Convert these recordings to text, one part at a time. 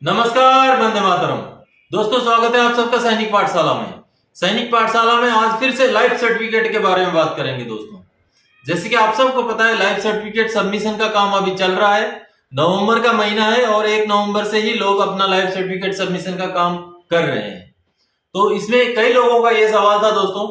नमस्कार, वंदे मातरम। दोस्तों, स्वागत है आप सबका सैनिक पाठशाला में। सैनिक पाठशाला में आज फिर से लाइफ सर्टिफिकेट के बारे में बात करेंगे। दोस्तों, जैसे कि आप सबको पता है, लाइफ सर्टिफिकेट सबमिशन का काम अभी चल रहा है। नवंबर का महीना है और 1 नवंबर से ही लोग अपना लाइफ सर्टिफिकेट सबमिशन का काम कर रहे हैं। तो इसमें कई लोगों का यह सवाल था दोस्तों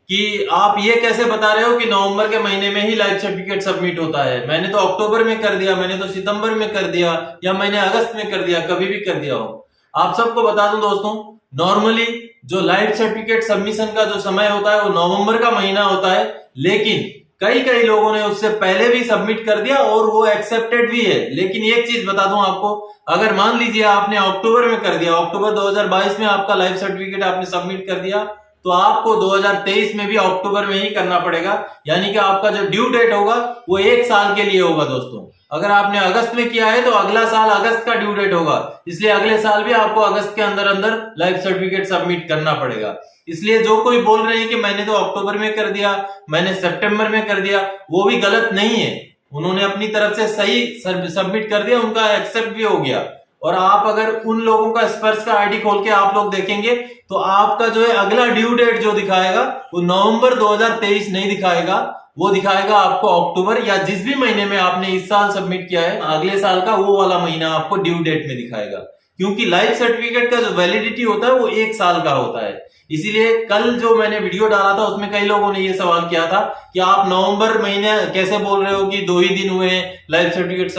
कि आप ये कैसे बता रहे हो कि नवंबर के महीने में ही लाइफ सर्टिफिकेट सबमिट होता है। मैंने तो अक्टूबर में कर दिया, मैंने तो सितंबर में कर दिया, या मैंने अगस्त में कर दिया, कभी भी कर दिया हो। आप सबको बता दूं दोस्तों, नॉर्मली जो लाइफ सर्टिफिकेट सबमिशन का जो समय होता है वो नवंबर का महीना होता है, लेकिन कई कई लोगों ने उससे पहले भी सबमिट कर दिया और वो एक्सेप्टेड भी है। लेकिन एक चीज बता दूं आपको, अगर मान लीजिए आपने अक्टूबर में कर दिया, अक्टूबर 2022 में आपका लाइफ सर्टिफिकेट आपने सबमिट कर दिया, तो आपको 2023 में भी अक्टूबर में ही करना पड़ेगा। यानी कि आपका जो ड्यू डेट होगा वो 1 साल के लिए होगा। दोस्तों, अगर आपने अगस्त में किया है तो अगला साल अगस्त का ड्यू डेट होगा, इसलिए अगले साल भी आपको अगस्त के अंदर अंदर लाइफ सर्टिफिकेट सबमिट करना पड़ेगा। इसलिए जो कोई बोल रहे हैं कि मैंने तो अक्टूबर में कर दिया, मैंने सितंबर में कर दिया, वो भी गलत नहीं है। उन्होंने अपनी तरफ से सही सबमिट कर दिया, उनका एक्सेप्ट भी हो गया। और आप अगर उन लोगों का स्पर्श का आईडी खोल के आप लोग देखेंगे तो आपका जो है अगला ड्यू डेट जो दिखाएगा वो नवंबर 2023 नहीं दिखाएगा, वो दिखाएगा आपको अक्टूबर, या जिस भी महीने में आपने इस साल सबमिट किया है अगले साल का वो वाला महीना आपको ड्यू डेट में दिखाएगा। क्योंकि लाइफ सर्टिफिकेट का जो वैलिडिटी होता है वो 1 साल का होता है। इसीलिए कल जो मैंने वीडियो डाला था उसमें कई लोगों ने ये सवाल किया था कि आप नवंबर महीने कैसे बोल रहे हो कि 2 ही दिन हुए लाइफ सर्टिफिकेट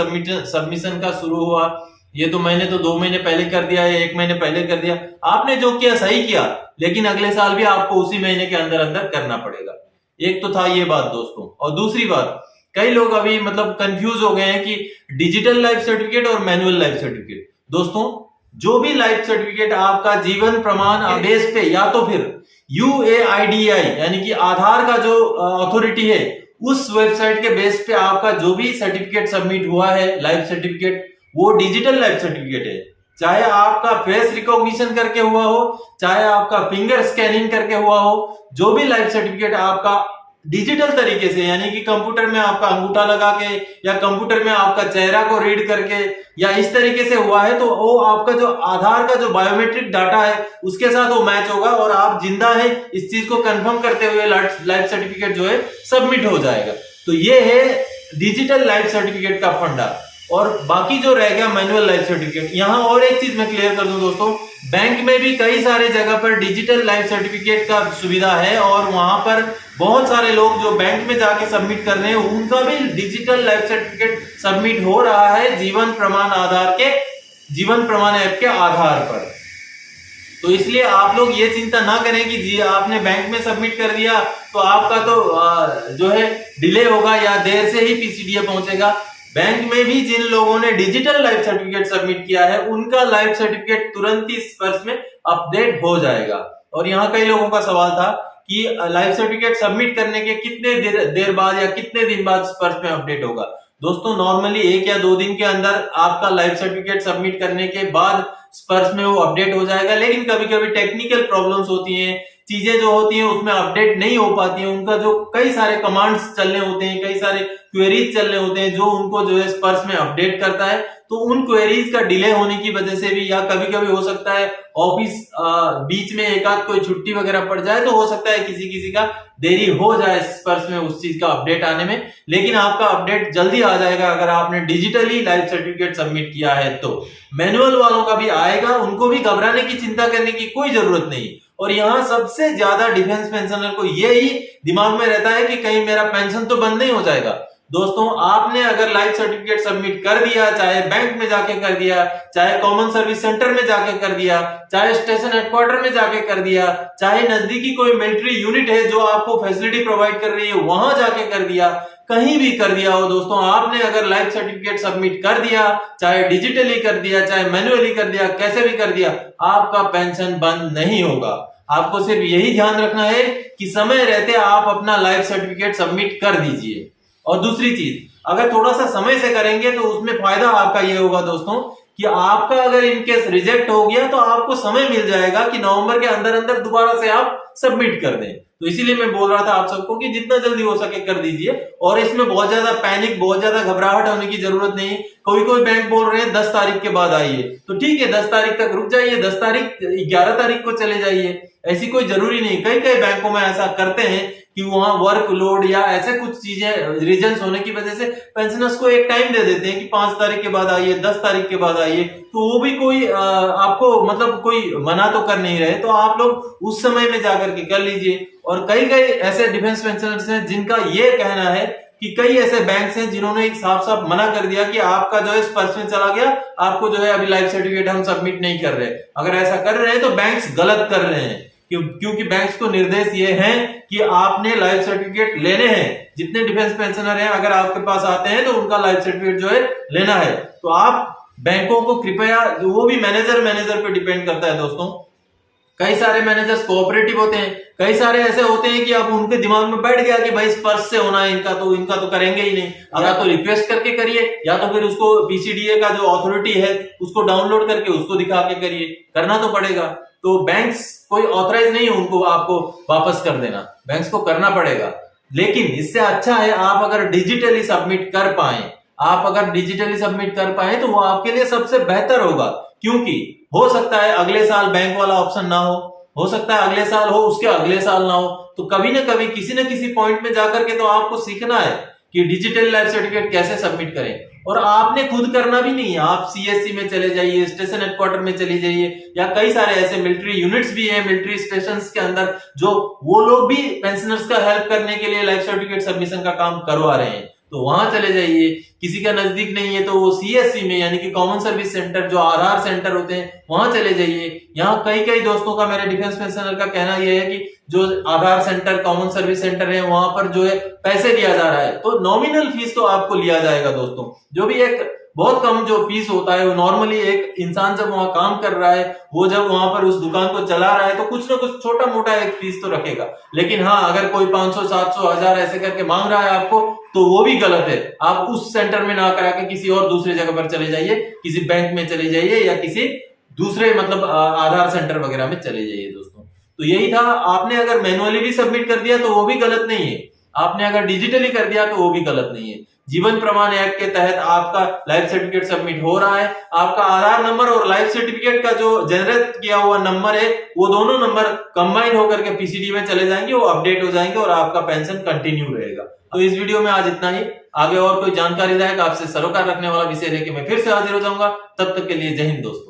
सबमिशन का शुरू हुआ, ये तो मैंने तो 2 महीने पहले कर दिया है, 1 महीने पहले कर दिया। आपने जो किया सही किया, लेकिन अगले साल भी आपको उसी महीने के अंदर अंदर करना पड़ेगा। एक तो था ये बात दोस्तों, और दूसरी बात, कई लोग अभी मतलब कंफ्यूज हो गए हैं कि डिजिटल लाइफ सर्टिफिकेट और मैनुअल लाइफ सर्टिफिकेट। दोस्तों, जो भी लाइफ सर्टिफिकेट आपका जीवन प्रमाण बेस पे, या तो फिर UAIDI यानी कि आधार का जो अथॉरिटी है उस वेबसाइट के बेस पे आपका जो भी सर्टिफिकेट सबमिट हुआ है लाइफ सर्टिफिकेट, वो डिजिटल लाइफ सर्टिफिकेट है। चाहे आपका फेस रिकॉग्निशन करके हुआ हो, चाहे आपका फिंगर स्कैनिंग करके हुआ हो, जो भी लाइफ सर्टिफिकेट आपका डिजिटल तरीके से, यानी कि कंप्यूटर में आपका अंगूठा लगा के या कंप्यूटर में आपका चेहरा को रीड करके या इस तरीके से हुआ है, तो वो आपका जो आधार का जो बायोमेट्रिक डाटा है उसके साथ वो मैच होगा और आप जिंदा है इस चीज को कंफर्म करते हुए लाइफ सर्टिफिकेट जो है सबमिट हो जाएगा। तो ये है डिजिटल लाइफ सर्टिफिकेट का फंडा। और बाकी जो रह गया मैनुअल लाइफ सर्टिफिकेट, यहां और एक चीज मैं क्लियर कर दूं दोस्तों, बैंक में भी कई सारे जगह पर डिजिटल लाइफ सर्टिफिकेट का सुविधा है और वहां पर बहुत सारे लोग जो बैंक में जाके सबमिट कर रहे हैं उनका भी डिजिटल लाइफ सर्टिफिकेट सबमिट हो रहा है जीवन प्रमाण ऐप के आधार पर। तो इसलिए आप लोग ये चिंता ना करें कि जी आपने बैंक में सबमिट कर दिया तो आपका तो जो है डिले होगा या देर से ही PCDA पहुंचेगा। बैंक में भी जिन लोगों ने डिजिटल लाइफ सर्टिफिकेट सबमिट किया है उनका लाइफ सर्टिफिकेट तुरंत ही स्पर्श में अपडेट हो जाएगा। और यहाँ कई लोगों का सवाल था कि लाइफ सर्टिफिकेट सबमिट करने के कितने देर बाद या कितने दिन बाद स्पर्श में अपडेट होगा। दोस्तों, नॉर्मली 1 या 2 दिन के अंदर आपका लाइफ सर्टिफिकेट सबमिट करने के बाद स्पर्श में वो अपडेट हो जाएगा। लेकिन कभी कभी टेक्निकल प्रॉब्लम्स होती हैं, चीजें जो होती हैं उसमें अपडेट नहीं हो पाती हैं, उनका जो कई सारे कमांड्स चलने होते हैं, कई सारे क्वेरीज चलने होते हैं जो उनको जो है स्पर्श में अपडेट करता है। तो उन क्वेरीज का डिले होने की वजह से भी, या कभी कभी हो सकता है ऑफिस बीच में एक आध कोई छुट्टी वगैरह पड़ जाए, तो हो सकता है किसी किसी का देरी हो जाए स्पर्श में उस चीज का अपडेट आने में। लेकिन आपका अपडेट जल्दी आ जाएगा अगर आपने डिजिटली लाइफ सर्टिफिकेट सबमिट किया है। तो मैनुअल वालों का भी आएगा, उनको भी घबराने की चिंता करने की कोई जरूरत नहीं। और यहाँ सबसे ज्यादा डिफेंस पेंशनर को यही दिमाग में रहता है कि कहीं मेरा पेंशन तो बंद नहीं हो जाएगा। दोस्तों, आपने अगर लाइफ सर्टिफिकेट सबमिट कर दिया, चाहे बैंक में जाके कर दिया, चाहे कॉमन सर्विस सेंटर में जाके कर दिया, चाहे स्टेशन हेडक्वार्टर में जाके कर दिया, चाहे नजदीकी कोई मिलिट्री यूनिट है जो आपको फैसिलिटी प्रोवाइड कर रही है वहां जाके कर दिया, कहीं भी कर दिया हो दोस्तों, आपने अगर लाइफ सर्टिफिकेट सबमिट कर दिया, चाहे डिजिटली कर दिया, चाहे मैनुअली कर दिया, कैसे भी कर दिया, आपका पेंशन बंद नहीं होगा। आपको सिर्फ यही ध्यान रखना है कि समय रहते आप अपना लाइफ सर्टिफिकेट सबमिट कर दीजिए। और दूसरी चीज, अगर थोड़ा सा समय से करेंगे तो उसमें फायदा आपका ये होगा दोस्तों कि आपका अगर इनकेस रिजेक्ट हो गया तो आपको समय मिल जाएगा कि नवंबर के अंदर अंदर दोबारा से आप सबमिट कर दें। तो इसीलिए मैं बोल रहा था आप सबको कि जितना जल्दी हो सके कर दीजिए, और इसमें बहुत ज्यादा पैनिक, बहुत ज्यादा घबराहट होने की जरूरत नहीं। कोई बैंक बोल रहे हैं 10 तारीख के बाद आइए, तो ठीक है 10 तारीख तक रुक जाइए, 10 तारीख 11 तारीख को चले जाइए, ऐसी कोई जरूरी नहीं। कई बैंकों में ऐसा करते हैं कि वहां वर्कलोड या ऐसे कुछ चीजें रीजंस होने की वजह से पेंशनर्स को एक टाइम दे देते हैं कि 5 तारीख के बाद आइए, 10 तारीख के बाद आइए। तो वो भी कोई आपको मतलब कोई मना तो कर नहीं रहे, तो आप लोग उस समय में जाकर के कर लीजिए। और कई ऐसे डिफेंस पेंशनर्स हैं जिनका ये कहना है कि कई ऐसे बैंक्स हैं जिन्होंने एक साफ साफ मना कर दिया कि आपका जो है इस पर्स में चला गया, आपको जो है अभी लाइफ सर्टिफिकेट हम सबमिट नहीं कर रहे। अगर ऐसा कर रहे हैं तो बैंक्स गलत कर रहे हैं, क्योंकि बैंक्स को निर्देश ये है कि आपने लाइफ सर्टिफिकेट लेने हैं। जितने डिफेंस पेंशनर हैं अगर आपके पास आते हैं तो उनका लाइफ सर्टिफिकेट जो है लेना है। तो आप बैंकों को कृपया, वो भी मैनेजर पे डिपेंड करता है दोस्तों। कई सारे मैनेजर्स कोऑपरेटिव होते हैं, कई सारे ऐसे होते हैं कि अब उनके दिमाग में बैठ गया कि भाई इस पर्स से होना है इनका तो करेंगे ही नहीं। या तो रिक्वेस्ट करके करिए, या तो फिर उसको पीसीडीए का जो अथॉरिटी है उसको डाउनलोड करके उसको दिखा के करिए, करना तो पड़ेगा। तो बैंक्स कोई ऑथराइज नहीं है उनको आपको वापस कर देना, बैंक्स को करना पड़ेगा। लेकिन इससे अच्छा है आप अगर डिजिटली सबमिट कर पाए, तो वो आपके लिए सबसे बेहतर होगा। क्योंकि हो सकता है अगले साल बैंक वाला ऑप्शन ना हो सकता है अगले साल हो, उसके अगले साल ना हो। तो कभी ना कभी किसी न किसी पॉइंट में जाकर के तो आपको सीखना है कि डिजिटल लाइफ सर्टिफिकेट कैसे सबमिट करें। और आपने खुद करना भी नहीं है, आप सीएससी में चले जाइए, स्टेशन हेडक्वार्टर में चली जाइए, या कई सारे ऐसे मिलिट्री यूनिट्स भी हैं मिलिट्री स्टेशंस के अंदर, जो वो लोग भी पेंशनर्स का हेल्प करने के लिए लाइफ सर्टिफिकेट सबमिशन का काम करवा रहे हैं। तो वहां चले जाइए। किसी का नजदीक नहीं है तो वो सीएससी में, यानी कि कॉमन सर्विस सेंटर, जो आधार सेंटर होते हैं, वहां चले जाइए। यहाँ कई दोस्तों का, मेरे डिफेंस पेंशनर का कहना यह है कि जो आधार सेंटर, कॉमन सर्विस सेंटर है, वहां पर जो है पैसे लिया जा रहा है। तो नॉमिनल फीस तो आपको लिया जाएगा दोस्तों, जो भी एक बहुत कम जो फीस होता है। वो नॉर्मली एक इंसान जब वहां काम कर रहा है, वो जब वहां पर उस दुकान को चला रहा है, तो कुछ ना कुछ छोटा मोटा एक फीस तो रखेगा। लेकिन हाँ, अगर कोई 500, 700, 1000 ऐसे करके मांग रहा है आपको, तो वो भी गलत है। आप उस सेंटर में ना करा के किसी और दूसरी जगह पर चले जाइए, किसी बैंक में चले जाइए, या किसी दूसरे मतलब आधार सेंटर वगैरह में चले जाइए दोस्तों। तो यही था। आपने अगर मैनुअली भी सबमिट कर दिया तो वो भी गलत नहीं है, आपने अगर डिजिटली कर दिया तो वो भी गलत नहीं है। जीवन प्रमाण एक्ट के तहत आपका लाइफ सर्टिफिकेट सबमिट हो रहा है। आपका आधार नंबर और लाइफ सर्टिफिकेट का जो जनरेट किया हुआ नंबर है, वो दोनों नंबर कंबाइन होकर के पीसीडी में चले जाएंगे, वो अपडेट हो जाएंगे और आपका पेंशन कंटिन्यू रहेगा। तो इस वीडियो में आज इतना ही। आगे और कोई जानकारी रहेगा आपसे सरोकार रखने वाला विषय लेके मैं फिर से हाजिर हो जाऊंगा। तब तक के लिए जय हिंद दोस्तों।